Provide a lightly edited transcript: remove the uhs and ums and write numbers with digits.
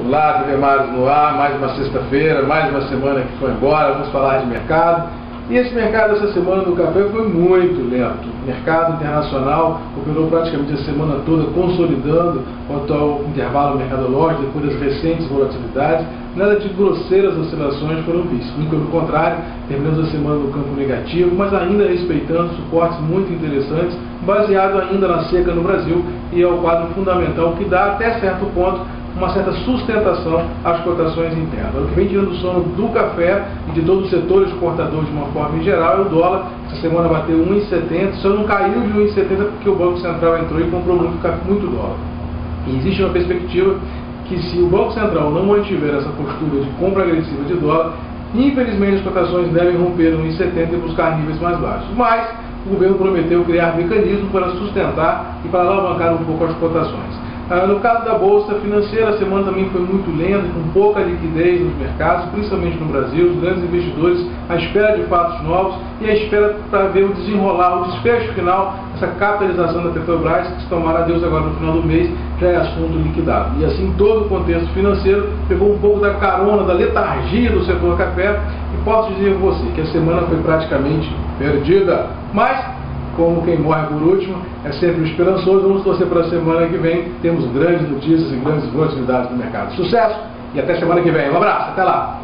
Olá, TV Mares no ar, mais uma sexta-feira, mais uma semana que foi embora, vamos falar de mercado. E esse mercado essa semana do café foi muito lento. O mercado internacional operou praticamente a semana toda consolidando quanto ao intervalo mercadológico, depois das recentes volatilidades. Nada de grosseiras oscilações foram vistas. Muito pelo contrário, terminamos a semana no campo negativo, mas ainda respeitando suportes muito interessantes, baseado ainda na seca no Brasil, e é o quadro fundamental que dá até certo ponto uma certa sustentação às cotações internas. O que vem tirando o sono do café e de todo o setor exportador de uma forma em geral é o dólar. Essa semana bateu 1,70, só não caiu de 1,70 porque o Banco Central entrou e comprou muito dólar. E existe uma perspectiva que, se o Banco Central não mantiver essa postura de compra agressiva de dólar, infelizmente as cotações devem romper 1,70 e buscar níveis mais baixos. Mas o governo prometeu criar mecanismos para sustentar e para alavancar um pouco as cotações. No caso da Bolsa Financeira, a semana também foi muito lenta, com pouca liquidez nos mercados, principalmente no Brasil, os grandes investidores à espera de fatos novos e à espera para ver o desenrolar, o desfecho final dessa capitalização da Petrobras, que se tomará Deus agora no final do mês, já é assunto liquidado. E assim todo o contexto financeiro pegou um pouco da carona, da letargia do setor café, e posso dizer a você que a semana foi praticamente perdida. Mas, como quem morre por último, é sempre esperançoso. Vamos torcer para a semana que vem. Temos grandes notícias e grandes volatilidades no mercado. Sucesso e até semana que vem. Um abraço, até lá!